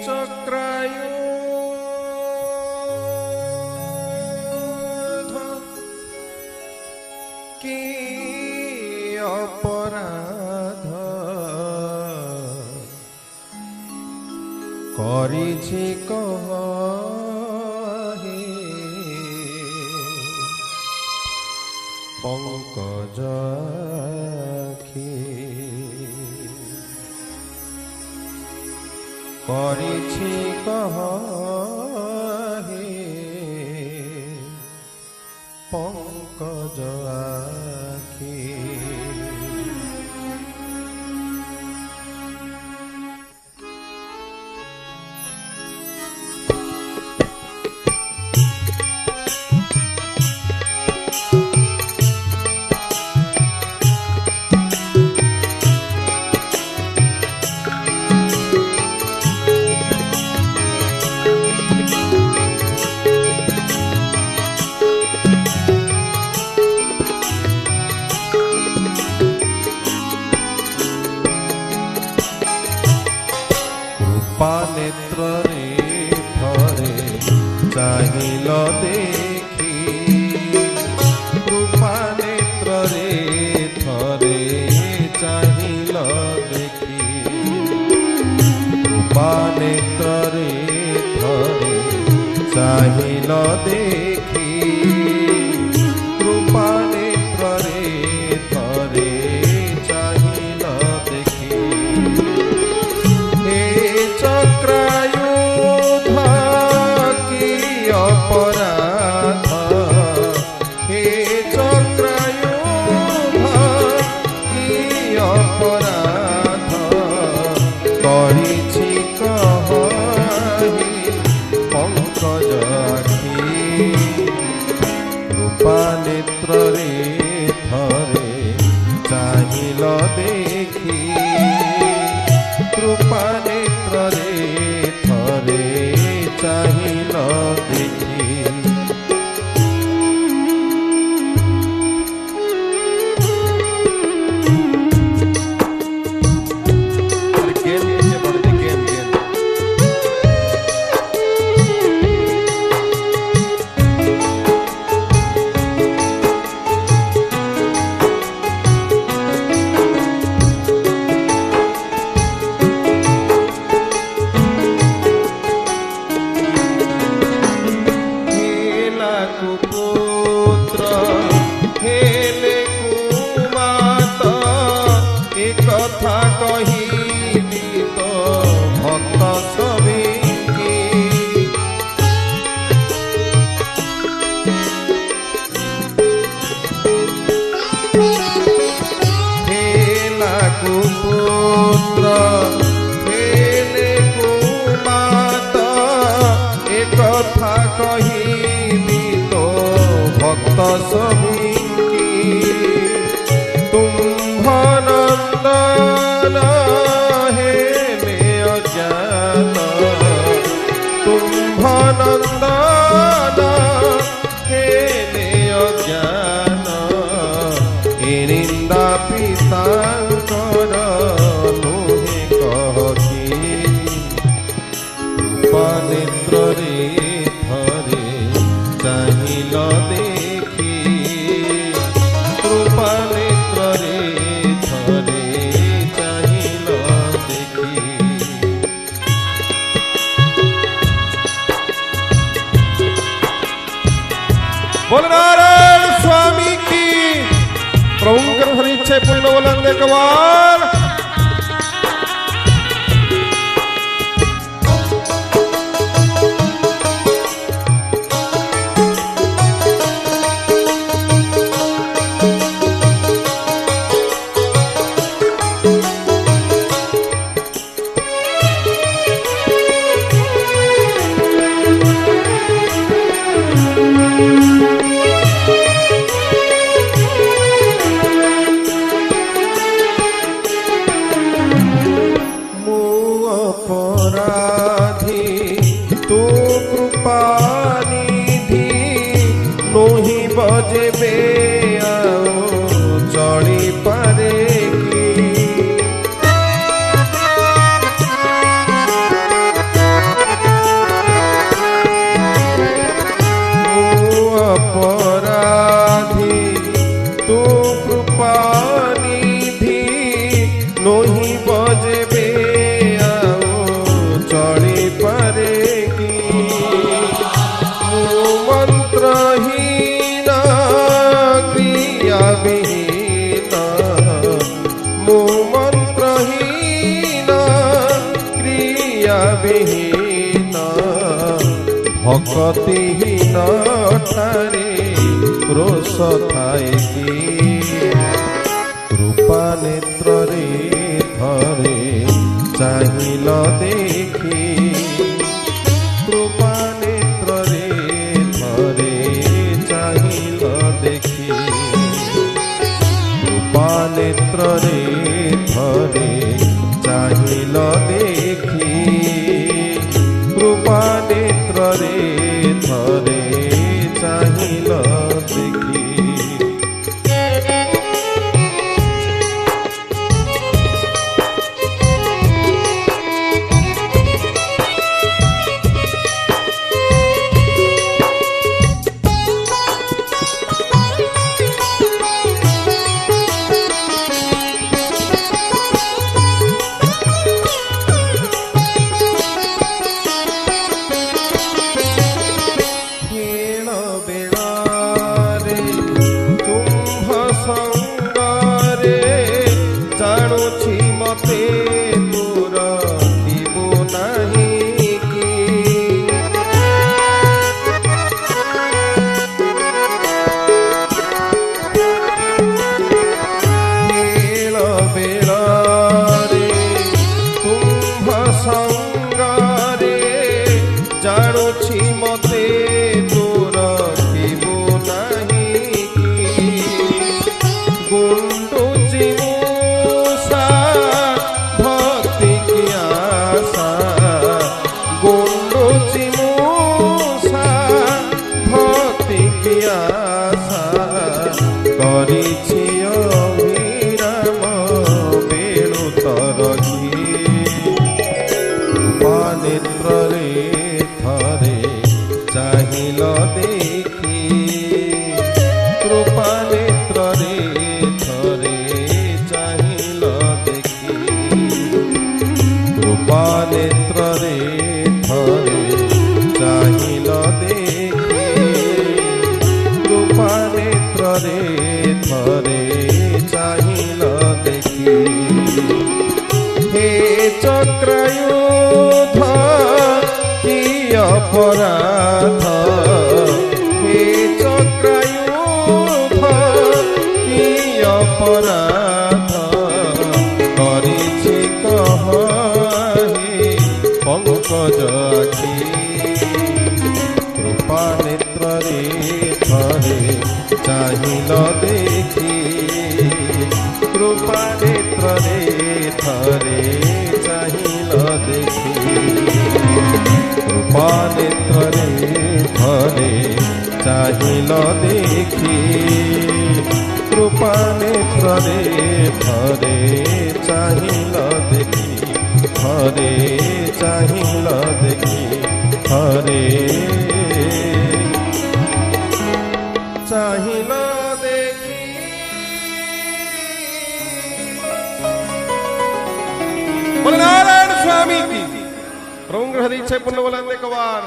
ଚକ୍ରାୟୁଧ କି ଅପରାଧ କରିଛି କହ পঙ্কজ করিছি কহ হে পঙ্কজ আখি नेत्र रे थरे चाहिल देखी कृपा नेत्र रे थरे चाहिल देखी कृपा नेत्र रे थरे चाहिल देखी कृपा नेत्र रे थरे चाहिल देखी चक्रायुध की अपराध हे चक्रायुध की अपराध करिछि कहि पंकज आखि कृपा नेत्र रे थरे चाहिल देखी कृपा नेत्र रे थरे चाहिल देखी पुत्र हेले कुमात एक कथा कहिली तो भक्त सभी हेला कुपुत्र हेले कुमात एक कथा कहिली भक्त सभी तुम्भनंदन हेले अज्ञान तुम्भनंदन हेले अज्ञान ए निंदा पितांकर नुहे कहकी कृपा नेत्र रे थरे चाहिल देखी कृपा नेत्र रे थरे चाहिल देखी बोल नारायण स्वामी की प्रभुंकर हरिच्छे पूर्ण बोलेंगे एक बार विहीन भक्तिहीन ठारे रोष थाए कि कृपा नेत्र रे थरे चाहिल देखी कृपा नेत्र रे थरे चाहिल देखी कृपा नेत्र रे थरे चाहिल देखी कृपा नेत्र रे थरे चाहिल देखी चक्रयुध की अपराध हे चक्रयुध की अपराध करिछि कहि पंकज आखि कृपा नेत्र रे थरे चाहिल देखी कृपा नेत्र रे थरे चाहिल देखी कृपा नेत्र रे थरे चाहिल देखी कृपा नेत्र रे थरे चाहिल देखी थरे चाहिल देखी थरे चाहिल देखी। बोले नारायण स्वामी की प्रभु हृदय पूर्ण बोला एक बार।